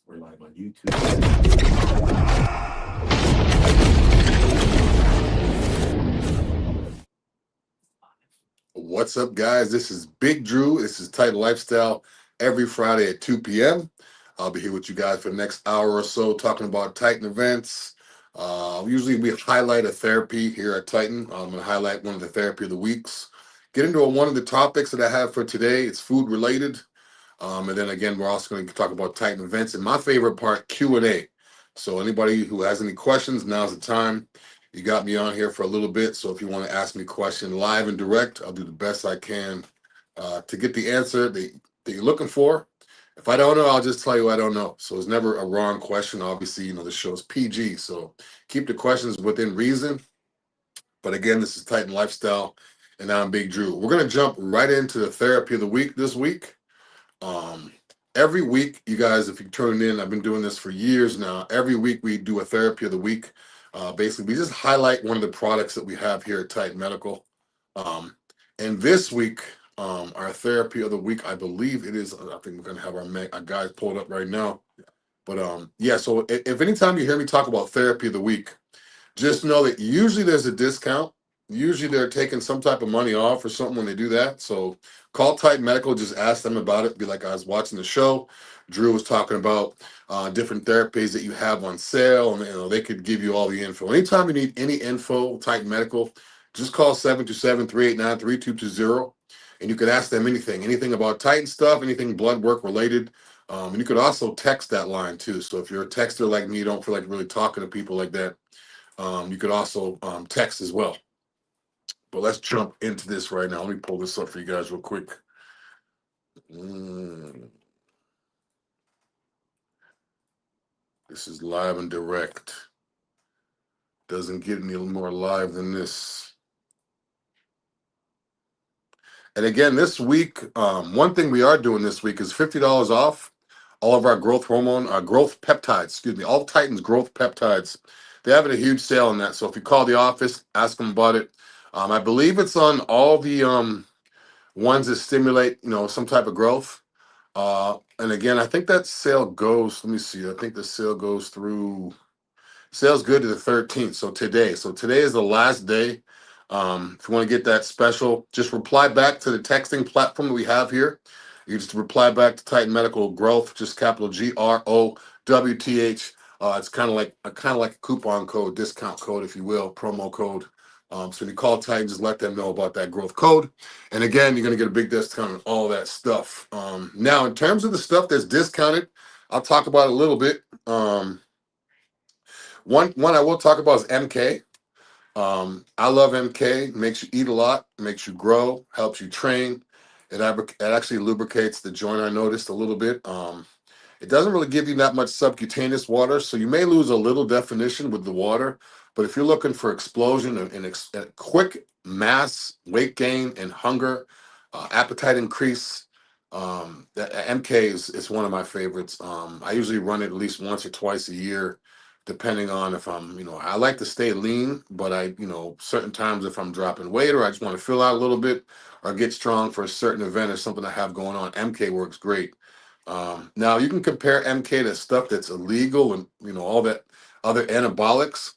We're live on YouTube. What's up, guys? This is Big Drew. This is Titan Lifestyle every Friday at 2 p.m. I'll be here with you guys for the next hour or so talking about Titan events. Usually we highlight a therapy here at Titan. I'm going to highlight one of the therapy of the weeks. Get into one of the topics that I have for today. It's food related. And then again, we're also going to talk about Titan events. And my favorite part, Q&A. So anybody who has any questions, now's the time. You got me on here for a little bit, so if you want to ask me a question live and direct, I'll do the best I can to get the answer that you're looking for. If I don't know, I'll just tell you I don't know. So it's never a wrong question. Obviously, the show's PG, so keep the questions within reason. But again, this is Titan Lifestyle, and I'm Big Drew. We're going to jump right into the therapy of the week this week. Um, every week, you guys, if you tune in, I've been doing this for years now. Every week we do a therapy of the week. Basically, we just highlight one of the products that we have here at Titan Medical. Um, and this week, our therapy of the week, I believe it is. I think we're gonna have our guys pulled up right now. But yeah. So if anytime you hear me talk about therapy of the week, just know that usually there's a discount. Usually they're taking some type of money off or something when they do that. So call Titan Medical, just ask them about it. Be like, I was watching the show. Drew was talking about different therapies that you have on sale, and they could give you all the info. Anytime you need any info, Titan Medical, just call 727-389-3220, and you could ask them anything about Titan stuff, anything blood work related. And you could also text that line too. So if you're a texter like me, you don't feel like really talking to people like that, you could also text as well. But let's jump into this right now. Let me pull this up for you guys real quick. This is live and direct. Doesn't get any more live than this. And again, this week, one thing we are doing this week is $50 off all of our growth hormone, growth peptides, all Titans growth peptides. They're having a huge sale on that. So if you call the office, ask them about it. I believe it's on all the ones that stimulate, some type of growth. And again, I think that sale goes, let me see, I think the sale goes through, sale's good to the 13th. So today. So today is the last day. If you want to get that special, just reply back to the texting platform that we have here. You just reply back to Titan Medical Growth, just capital GROWTH. It's kind of like a coupon code, discount code, if you will, promo code. So when you call Titan, just let them know about that growth code. And again, you're going to get a big discount on all that stuff. Now, in terms of the stuff that's discounted, I'll talk about it a little bit. One I will talk about is MK. I love MK. Makes you eat a lot, makes you grow, helps you train. It actually lubricates the joint. I noticed a little bit. It doesn't really give you that much subcutaneous water, so you may lose a little definition with the water. But if you're looking for explosion and quick mass weight gain and hunger, appetite increase, that MK is one of my favorites. I usually run it at least once or twice a year, depending on if I'm, I like to stay lean, but certain times if I'm dropping weight or I just want to fill out a little bit or get strong for a certain event or something I have going on, MK works great. Now you can compare MK to stuff that's illegal and all that other anabolics.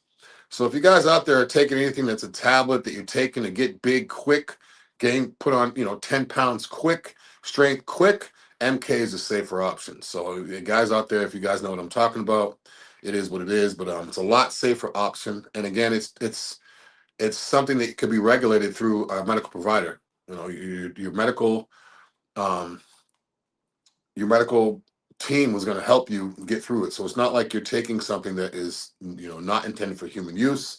So if you guys out there are taking anything that's a tablet that you're taking to get big quick, put on 10 pounds quick, strength quick, MK is a safer option. So guys out there, if you guys know what I'm talking about, it is what it is. But it's a lot safer option. And again, it's something that could be regulated through a medical provider. Your medical um, your medical team was going to help you get through it. So it's not like you're taking something that is, not intended for human use.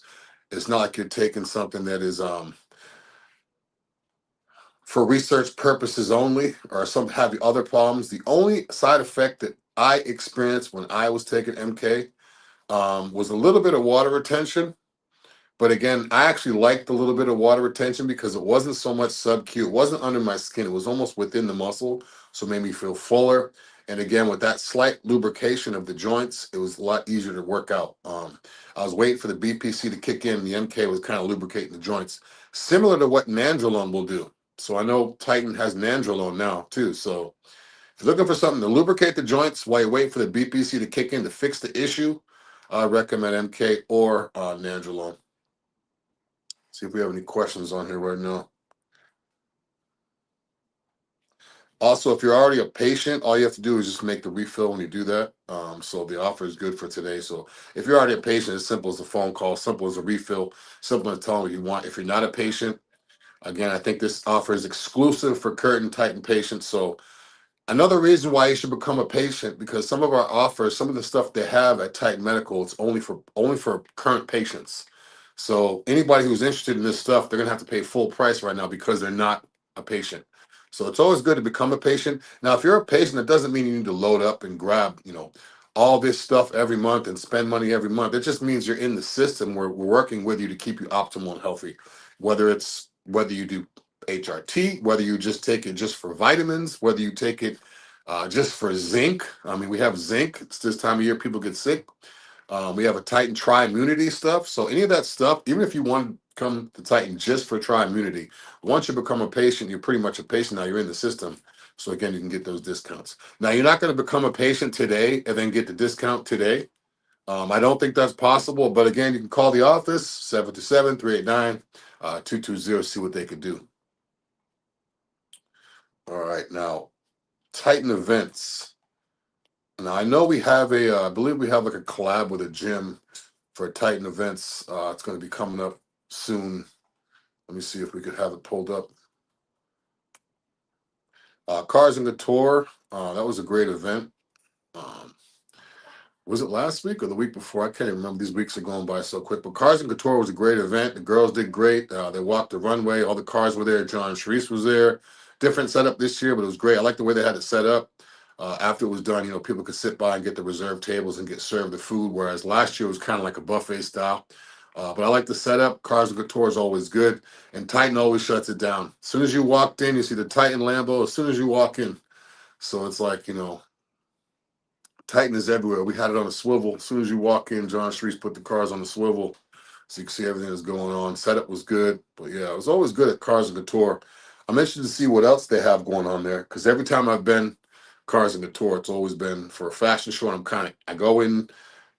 It's not like you're taking something that is for research purposes only or some have other problems. The only side effect that I experienced when I was taking MK was a little bit of water retention. But again, I actually liked a little bit of water retention because it wasn't so much sub-Q. It wasn't under my skin. It was almost within the muscle, so it made me feel fuller. And again, with that slight lubrication of the joints, it was a lot easier to work out. I was waiting for the BPC to kick in. The MK was kind of lubricating the joints, similar to what Nandrolone will do. So I know Titan has Nandrolone now too. So If you're looking for something to lubricate the joints while you wait for the BPC to kick in to fix the issue, I recommend MK or Nandrolone. See if we have any questions on here right now. Also, if you're already a patient, all you have to do is just make the refill when you do that. So the offer is good for today. So if you're already a patient, it's simple as a phone call, simple as a refill, simple as telling what you want. If you're not a patient, again, I think this offer is exclusive for Curtin Titan patients. So another reason why you should become a patient, because some of our offers, some of the stuff they have at Titan Medical, it's only for current patients. So anybody who's interested in this stuff, they're gonna have to pay full price right now because they're not a patient. So it's always good to become a patient. Now, if you're a patient, that doesn't mean you need to load up and grab, all this stuff every month and spend money every month. It just means you're in the system where we're working with you to keep you optimal and healthy. Whether you do HRT, whether you just take it just for vitamins, whether you take it just for zinc. I mean, we have zinc. It's this time of year people get sick. We have a Titan Tri-Immunity stuff. So any of that stuff, even if you want to come to Titan just for Tri-Immunity, once you become a patient, you're pretty much a patient now. You're in the system. So again, you can get those discounts. Now, you're not going to become a patient today and then get the discount today. I don't think that's possible. But again, you can call the office, 727-389-2220, see what they could do. All right, now Titan events. Now I know we have I believe we have like a collab with a gym for Titan events. It's going to be coming up soon. Let me see if we could have it pulled up. Cars and Couture. That was a great event. Um, was it last week or the week before? I can't remember. These weeks are going by so quick. But Cars and Couture was a great event. The girls did great. They walked the runway. All the cars were there. John Sharice was there. Different setup this year, but it was great. I like the way they had it set up. After it was done, people could sit by and get the reserved tables and get served the food, whereas last year was kind of like a buffet style. But I like the setup. Cars and Couture is always good, and Titan always shuts it down. As soon as you walked in, you see the Titan Lambo. As soon as you walk in, so it's like Titan is everywhere. We had it on a swivel. As soon as you walk in, John Sharice put the cars on the swivel so you can see everything that's going on. Setup was good. But yeah, it was always good at Cars and Couture. I'm interested to see what else they have going on there because every time I've been Cars and Couture, it's always been for a fashion show. And I go in,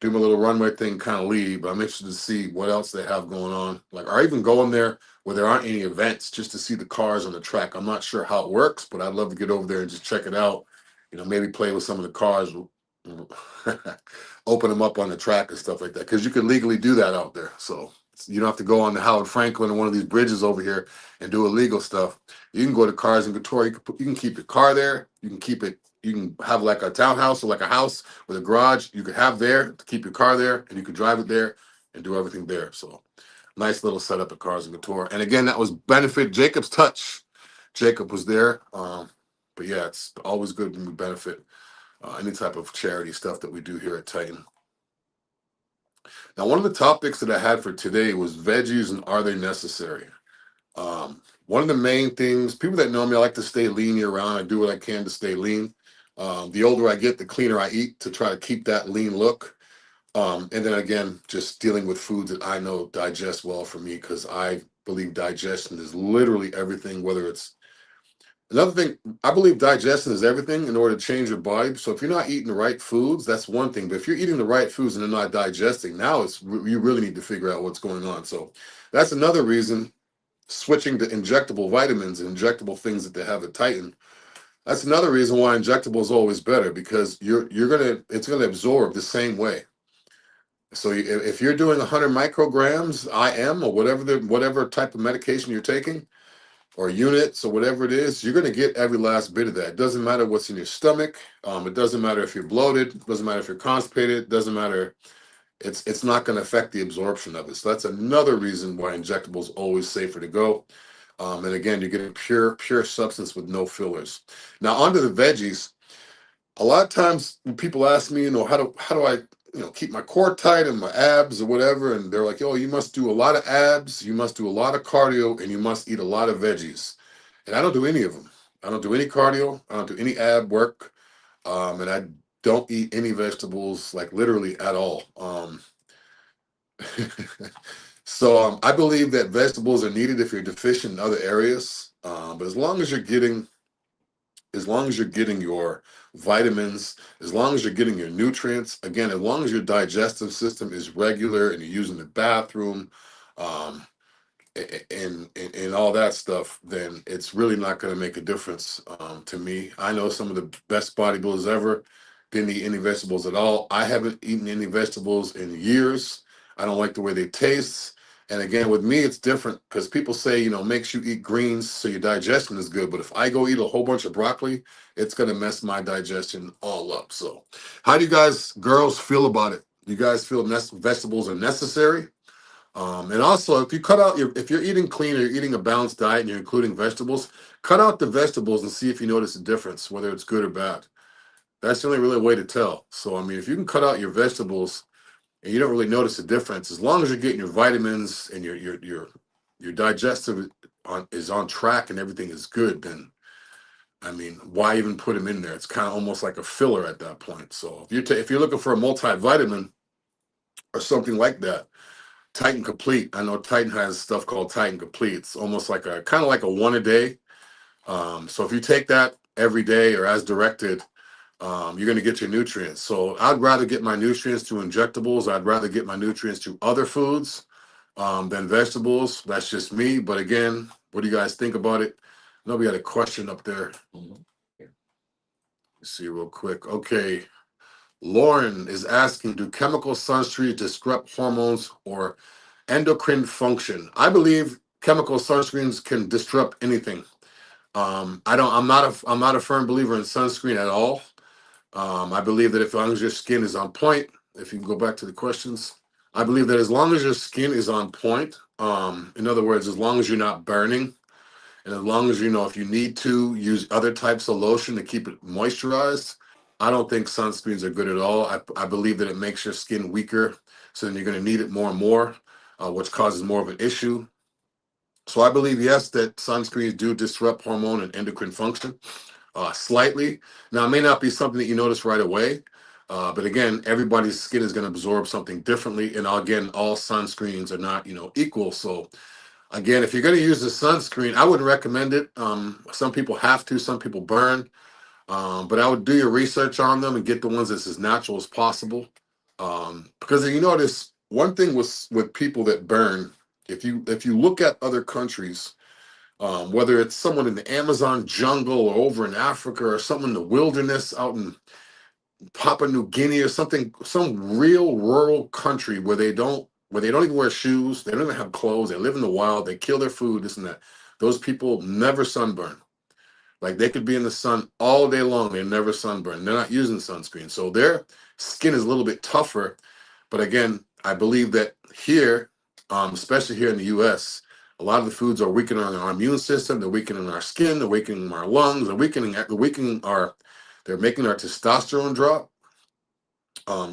do my little runway thing, kind of leave. But I'm interested to see what else they have going on. Like, or even go in there where there aren't any events just to see the cars on the track. I'm not sure how it works, but I'd love to get over there and just check it out. Maybe play with some of the cars, open them up on the track and stuff like that because you can legally do that out there. So you don't have to go on the Howard Franklin or one of these bridges over here and do illegal stuff. You can go to Cars and Couture. You can keep your car there. You can keep it. You can have like a townhouse or like a house with a garage. You could have there to keep your car there, and you could drive it there and do everything there. So nice little setup at Cars and Couture. And again, that was benefit Jacob's Touch. Jacob was there. But yeah, it's always good when we benefit any type of charity stuff that we do here at Titan. Now, one of the topics that I had for today was veggies and are they necessary? One of the main things, people that know me, I like to stay lean year round. I do what I can to stay lean. The older I get, the cleaner I eat to try to keep that lean look. And then again, just dealing with foods that I know digest well for me because I believe digestion is literally everything, whether it's another thing, I believe digestion is everything in order to change your body. So if you're not eating the right foods, that's one thing. But if you're eating the right foods and they're not digesting, now you really need to figure out what's going on. So that's another reason switching to injectable vitamins and injectable things that they have at Titan. That's another reason why injectable is always better because it's gonna absorb the same way. So if you're doing 100 micrograms IM or whatever type of medication you're taking, or units or whatever it is, you're going to get every last bit of that. It doesn't matter what's in your stomach. It doesn't matter if you're bloated. It doesn't matter if you're constipated. It doesn't matter. It's not going to affect the absorption of it. So that's another reason why injectable is always safer to go. And again, you're getting pure substance with no fillers. Now onto the veggies. A lot of times when people ask me, how do I, keep my core tight and my abs or whatever, and they're like, oh, you must do a lot of abs, you must do a lot of cardio, and you must eat a lot of veggies. And I don't do any of them. I don't do any cardio. I don't do any ab work, and I don't eat any vegetables, like literally at all. So I believe that vegetables are needed if you're deficient in other areas. But as long as you're getting as long as you're getting your vitamins, as long as you're getting your nutrients, again, as long as your digestive system is regular and you're using the bathroom, um, and all that stuff, then it's really not going to make a difference to me. I know some of the best bodybuilders ever didn't eat any vegetables at all. I haven't eaten any vegetables in years. I don't like the way they taste. And again, with me, it's different because people say, make sure you eat greens so your digestion is good. But if I go eat a whole bunch of broccoli, it's going to mess my digestion all up. So, how do you guys, girls, feel about it? Do you guys feel vegetables are necessary? And also, if you cut out if you're eating clean or you're eating a balanced diet and you're including vegetables, cut out the vegetables and see if you notice a difference, whether it's good or bad. That's the only really way to tell. So, I mean, if you can cut out your vegetables and you don't really notice a difference, as long as you're getting your vitamins and your digestive is on track and everything is good, then I mean, why even put them in there? It's kind of almost like a filler at that point. So, if you're looking for a multivitamin or something like that, Titan Complete. I know Titan has stuff called Titan Complete. It's almost like a kind of like a one a day. So if you take that every day or as directed, you're going to get your nutrients. So I'd rather get my nutrients through injectables. I'd rather get my nutrients through other foods than vegetables. That's just me. But again, what do you guys think about it? I know we got a question up there. Let's see real quick. Okay. Lauren is asking, do chemical sunscreens disrupt hormones or endocrine function? I believe chemical sunscreens can disrupt anything. I'm not a firm believer in sunscreen at all. I believe that as long as your skin is on point, if you can go back to the questions, I believe that as long as your skin is on point, in other words, as long as you're not burning, and as long as if you need to use other types of lotion to keep it moisturized, I don't think sunscreens are good at all. I believe that it makes your skin weaker, so then you're going to need it more and more, which causes more of an issue. So I believe, yes, that sunscreens do disrupt hormone and endocrine function slightly. Now, it may not be something that you notice right away, but again, everybody's skin is going to absorb something differently. And again, all sunscreens are not, equal. So again, if you're going to use the sunscreen, I wouldn't recommend it. Some people have to, some people burn, but I would do your research on them and get the ones that's as natural as possible. Because you notice one thing with people that burn, if you look at other countries, whether it's someone in the Amazon jungle or over in Africa or someone in the wilderness out in Papua New Guinea or something, some real rural country where they don't even wear shoes, they don't even have clothes, they live in the wild, they kill their food, this and that. Those people never sunburn. Like they could be in the sun all day long, they never sunburn. They're not using sunscreen. So their skin is a little bit tougher. But again, I believe that here, especially here in the US, a lot of the foods are weakening our immune system, they're weakening our skin, they're weakening our lungs, they're making our testosterone drop.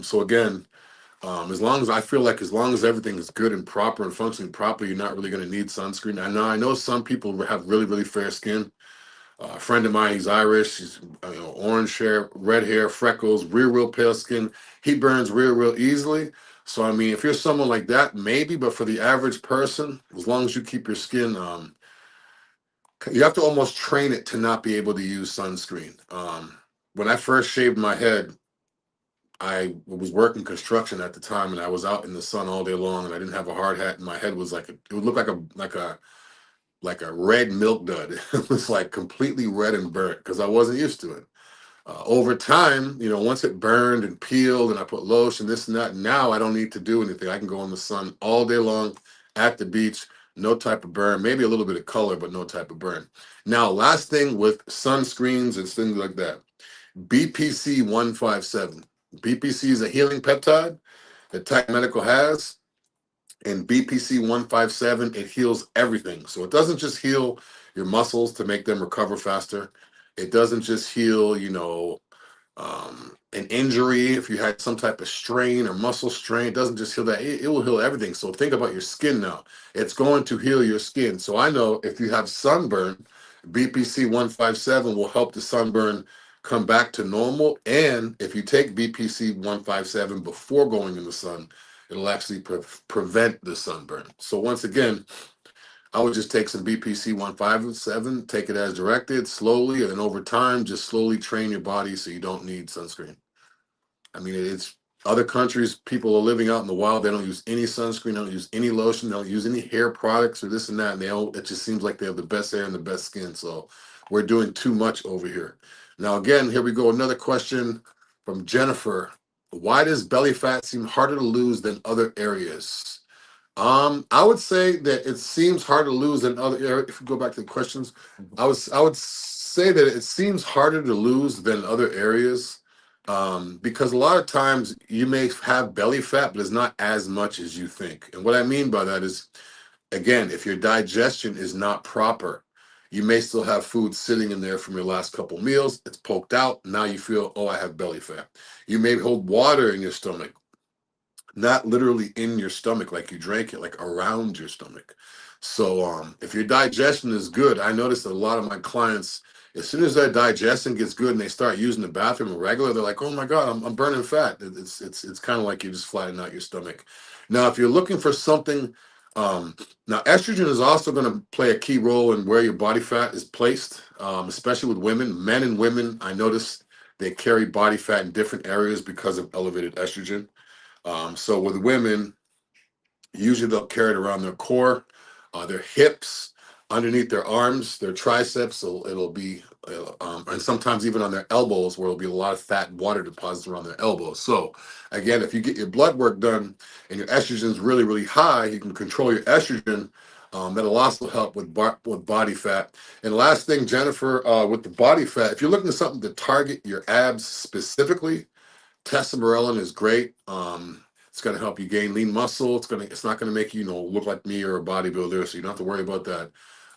So again, as long as everything is good and proper and functioning properly, you're not really going to need sunscreen. I know some people have really, really fair skin. A friend of mine, he's Irish, he's orange hair, red hair, freckles, real pale skin. He burns real easily. So I mean, if you're someone like that, maybe, but for the average person, as long as you keep your skin, you have to almost train it to not be able to use sunscreen. When I first shaved my head, I was working construction at the time, and I was out in the sun all day long, and I didn't have a hard hat, and my head was it would look like a red milk dud. It was like completely red and burnt because I wasn't used to it. Over time, once it burned and peeled and I put lotion, this and that, now I don't need to do anything. I can go in the sun all day long at the beach, no type of burn, maybe a little bit of color, but no type of burn. Now, last thing with sunscreens and things like that, BPC 157. BPC is a healing peptide that Tech Medical has. And BPC 157, it heals everything. So it doesn't just heal your muscles to make them recover faster. It doesn't just heal, an injury. If you had some type of strain or muscle strain, it doesn't just heal that. It will heal everything. So think about your skin now. It's going to heal your skin. So I know if you have sunburn, BPC 157 will help the sunburn come back to normal. And if you take BPC 157 before going in the sun, it'll actually prevent the sunburn. So once again, I would just take some BPC 157, take it as directed slowly, and then over time, just slowly train your body so you don't need sunscreen. I mean, it's other countries, people are living out in the wild. They don't use any sunscreen, they don't use any lotion, they don't use any hair products or this and that. And they all, it just seems like they have the best hair and the best skin. So we're doing too much over here. Now, again, here we go. Another question from Jennifer. Why does belly fat seem harder to lose than other areas? I would say that it seems harder to lose than other areas. If you go back to the questions, I would say that it seems harder to lose than other areas, because a lot of times you may have belly fat, but it's not as much as you think. And what I mean by that is, again, if your digestion is not proper, you may still have food sitting in there from your last couple meals. It's poked out. Now you feel, oh, I have belly fat. You may hold water in your stomach, not literally in your stomach like you drank it, like around your stomach. So if your digestion is good, I noticed that a lot of my clients, as soon as their digestion gets good and they start using the bathroom regular, they're like, oh my God, I'm burning fat. It's kind of like you're just flattening out your stomach. Now, if you're looking for something, now estrogen is also going to play a key role in where your body fat is placed, especially with women. Men and women, I notice they carry body fat in different areas because of elevated estrogen. So with women, usually they'll carry it around their core, their hips, underneath their arms, their triceps. So it'll be, and sometimes even on their elbows, where there'll be a lot of fat and water deposits around their elbows. So again, if you get your blood work done and your estrogen is really, really high, you can control your estrogen. That'll also help with body fat. And last thing, Jennifer, with the body fat, if you're looking at something to target your abs specifically, testosterone is great. It's going to help you gain lean muscle. It's not going to make you, look like me or a bodybuilder, so you don't have to worry about that.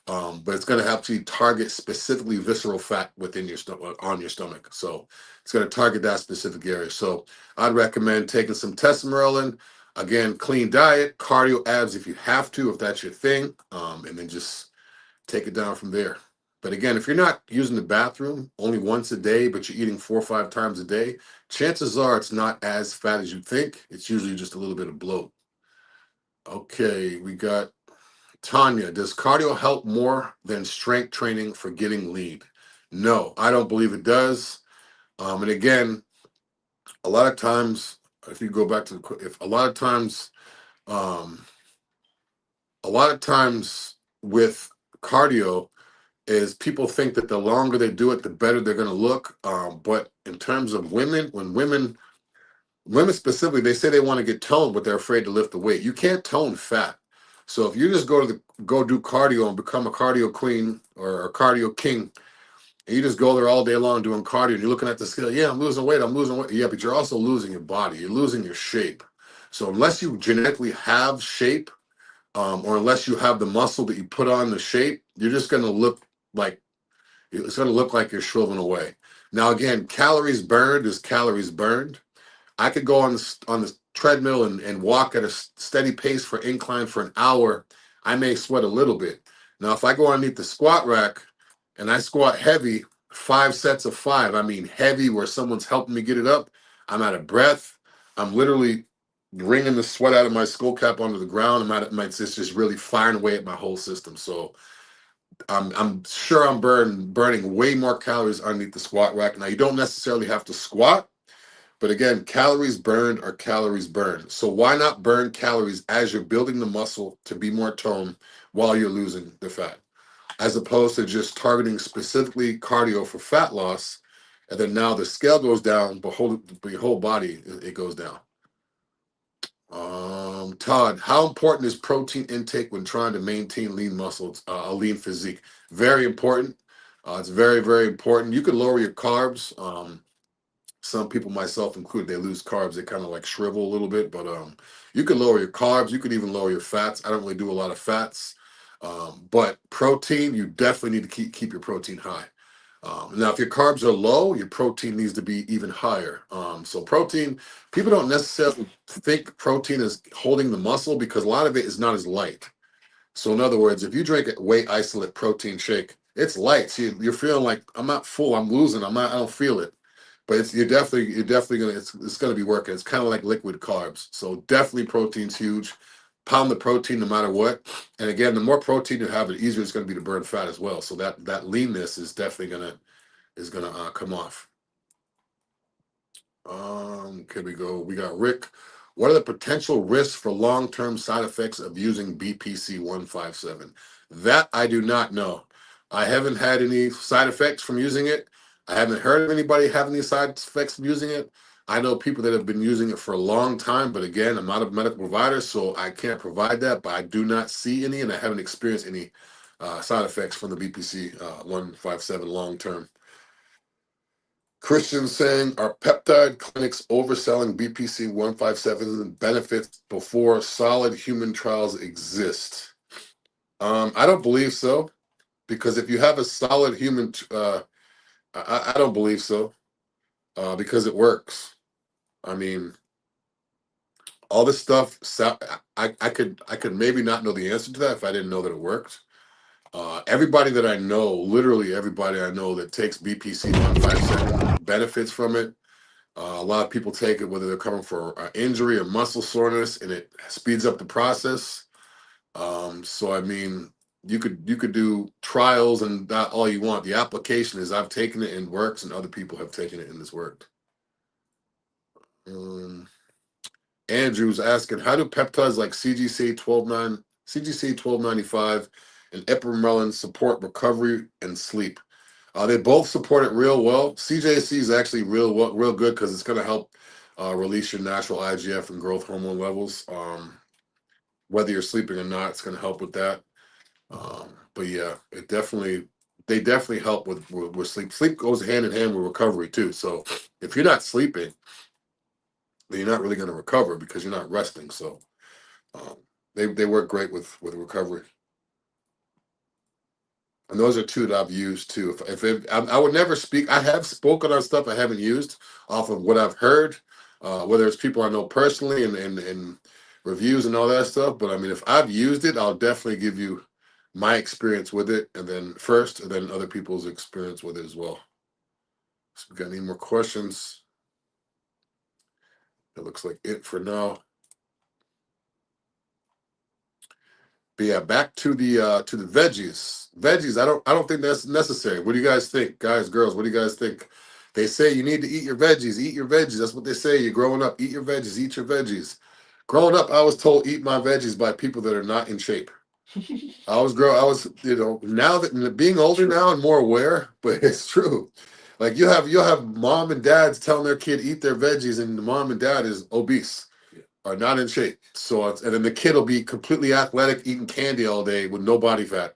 But it's going to help you target specifically visceral fat within your stomach, on your stomach. So it's going to target that specific area. So I'd recommend taking some testosterone. Again, clean diet, cardio, abs if you have to, if that's your thing, and then just take it down from there. But again, if you're not using the bathroom only once a day, but you're eating 4 or 5 times a day, chances are it's not as fat as you think. It's usually just a little bit of bloat. Okay, we got Tanya. Does cardio help more than strength training for getting lean? No, I don't believe it does. And again, a lot of times, if you go back to if um, a lot of times with cardio, is people think that the longer they do it, the better they're going to look. But in terms of women, when women specifically, they say they want to get toned, but they're afraid to lift the weight. You can't tone fat. So if you just go do cardio and become a cardio queen or a cardio king, and you just go there all day long doing cardio, and you're looking at the scale, yeah, I'm losing weight, I'm losing weight. Yeah, but you're also losing your body. You're losing your shape. So unless you genetically have shape, or unless you have the muscle that you put on the shape, you're just going to look like it's going to look like you're shriveling away. Now, again, calories burned is calories burned. I could go on the treadmill and walk at a steady pace for incline for an hour. I may sweat a little bit. Now, if I go underneath the squat rack and I squat heavy, 5 sets of 5, I mean heavy where someone's helping me get it up, I'm out of breath. I'm literally wringing the sweat out of my skull cap onto the ground. It's just really firing away at my whole system. So I'm sure I'm burning way more calories underneath the squat rack. Now you don't necessarily have to squat, but again, calories burned are calories burned. So why not burn calories as you're building the muscle to be more toned while you're losing the fat, as opposed to just targeting specifically cardio for fat loss, and then now the scale goes down, but your whole body it goes down. Todd, how important is protein intake when trying to maintain lean muscles, a lean physique? Very important. It's very, very important. You can lower your carbs. Some people, myself included, they lose carbs. They kind of like shrivel a little bit, but you can lower your carbs. You could even lower your fats. I don't really do a lot of fats, but protein, you definitely need to keep your protein high. Now, if your carbs are low, your protein needs to be even higher. So protein, people don't necessarily think protein is holding the muscle because a lot of it is not as light. So in other words, if you drink a whey isolate protein shake, it's light. So you're feeling like I'm not full, I'm losing, I don't feel it. But you're definitely gonna it's gonna be working. It's kind of like liquid carbs. So definitely protein's huge. pound the protein no matter what. And again, the more protein you have, the easier it's going to be to burn fat as well. So that leanness is definitely gonna come off. Here we go. We got Rick. What are the potential risks for long-term side effects of using BPC 157? That I do not know. I haven't had any side effects from using it. I haven't heard of anybody having any side effects from using it. I know people that have been using it for a long time, but again, I'm not a medical provider, so I can't provide that. But I do not see any, and I haven't experienced any side effects from the BPC 157 long term. Christian saying, are peptide clinics overselling BPC 157 benefits before solid human trials exist? I don't believe so, because if you have a solid human, I don't believe so, because it works. I mean, all this stuff. I could maybe not know the answer to that if I didn't know that it worked. Everybody that I know, literally everybody I know that takes BPC 157 benefits from it. A lot of people take it whether they're coming for injury or muscle soreness, and it speeds up the process. So I mean, you could do trials and that all you want. The application is I've taken it and it works, and other people have taken it and it's worked. Um, Andrew's asking, how do peptides like CGC 1295, and ipamorelin support recovery and sleep? They both support it real well. CJC is actually real good because it's going to help release your natural IGF and growth hormone levels. Whether you're sleeping or not, it's going to help with that. But yeah, they definitely help with sleep. Sleep goes hand in hand with recovery too. So if you're not sleeping, then you're not really going to recover because you're not resting. So um, they work great with recovery. And those are two that I've used too. I would never speak. I have spoken on stuff I haven't used off of what I've heard, whether it's people I know personally and reviews and all that stuff. But I mean, if I've used it, I'll definitely give you my experience with it, and then first, and then other people's experience with it as well. So, we got any more questions? That looks like it for now. But yeah, back to the veggies. Veggies, I don't think that's necessary. What do you guys think, guys, girls? What do you guys think? They say you need to eat your veggies. Eat your veggies. That's what they say. You're growing up. Eat your veggies. Eat your veggies. Growing up, I was told eat my veggies by people that are not in shape. I was now that being older now and more aware, but it's true. Like you'll have mom and dads telling their kid eat their veggies, and the mom and dad is obese, are not in shape. So and then the kid will be completely athletic, eating candy all day with no body fat,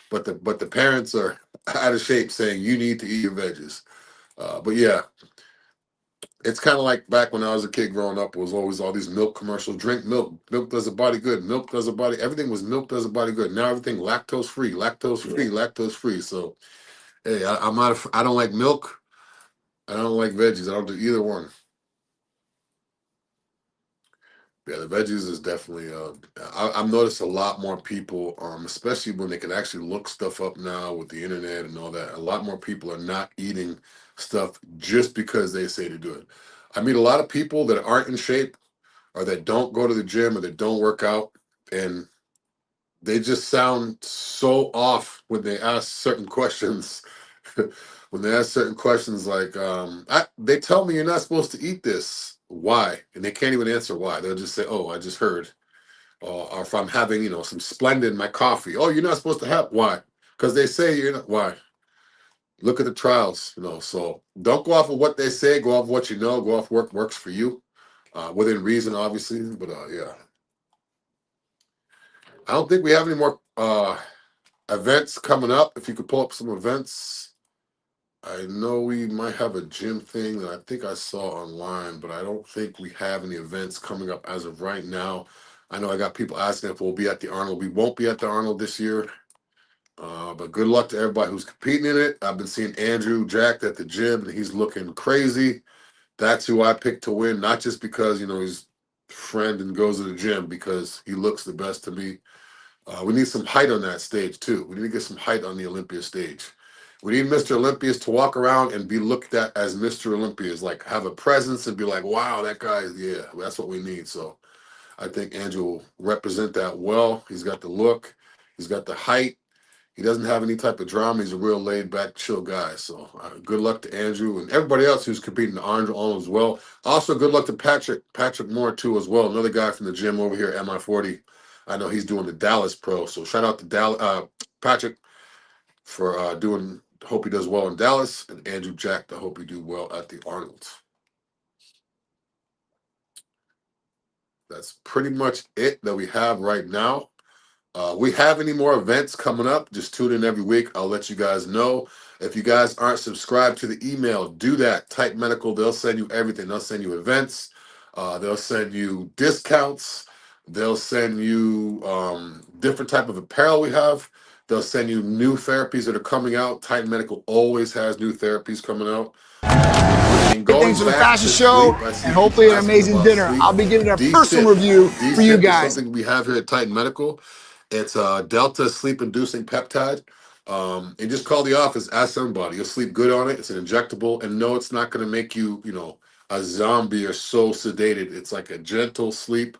but the parents are out of shape, saying you need to eat your veggies. But yeah, it's kind of like back when I was a kid growing up. It was always all these milk commercials. Drink milk. Milk does a body good. Milk does a body. Everything was milk does a body good. Now everything lactose free, lactose free, lactose free. So hey, I'm not. I don't like milk. I don't like veggies. I don't do either one. Yeah, the veggies is definitely. I've noticed a lot more people, especially when they can actually look stuff up now with the internet and all that. A lot more people are not eating stuff just because they say to do it. I meet a lot of people that aren't in shape or that don't go to the gym or that don't work out, and they just sound so off when they ask certain questions. When they ask certain questions like, they tell me you're not supposed to eat this. Why? And they can't even answer why. They'll just say, oh, I just heard. Or if I'm having, some Splenda in my coffee. Oh, you're not supposed to have. Why? Because they say you're not. Why? Look at the trials. So don't go off of what they say. Go off what you know. Go off what works for you, within reason, obviously. But yeah, I don't think we have any more events coming up. If you could pull up some events. I know we might have a gym thing that I think I saw online, but I don't think we have any events coming up as of right now. I know I got people asking if we'll be at the Arnold. We won't be at the Arnold this year, but good luck to everybody who's competing in it. I've been seeing Andrew jacked at the gym, and he's looking crazy. That's who I picked to win, not just because he's a friend and goes to the gym, because he looks the best to me. We need some height on that stage too. We need to get some height on the Olympia stage. We need Mr. Olympias to walk around and be looked at as Mr. Olympias, like have a presence and be like, wow, that guy, yeah, that's what we need. So I think Andrew will represent that well. He's got the look, he's got the height. He doesn't have any type of drama. He's a real laid back, chill guy. So good luck to Andrew and everybody else who's competing in Orange all as well. Also, good luck to Patrick Moore too as well. Another guy from the gym over here at MI40. I know he's doing the Dallas Pro. So shout out to Patrick for doing. Hope he does well in Dallas, and Andrew Jack. I hope he do well at the Arnold. That's pretty much it that we have right now. We have any more events coming up, just tune in every week. I'll let you guys know. If you guys aren't subscribed to the email, do that. Type Medical, they'll send you everything. They'll send you events. They'll send you discounts. They'll send you different type of apparel we have. They'll send you new therapies that are coming out. Titan Medical always has new therapies coming out. And Thanks for the fashion show, and hopefully an amazing dinner. I'll be giving a personal review for you guys. Something we have here at Titan Medical. It's a Delta sleep-inducing peptide. And just call the office, ask somebody. You'll sleep good on it. It's an injectable, and no, it's not going to make you, a zombie or so sedated. It's like a gentle sleep.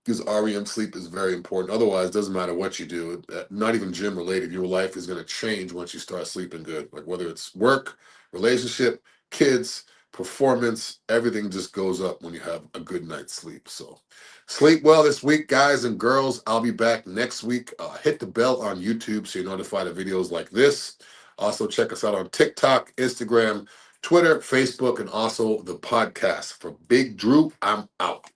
Because REM sleep is very important. Otherwise, it doesn't matter what you do. Not even gym related. Your life is going to change once you start sleeping good. Like whether it's work, relationship, kids, performance, everything just goes up when you have a good night's sleep. So sleep well this week, guys and girls. I'll be back next week. Hit the bell on YouTube so you're notified of videos like this. Also, check us out on TikTok, Instagram, Twitter, Facebook, and also the podcast. For Big Drew, I'm out.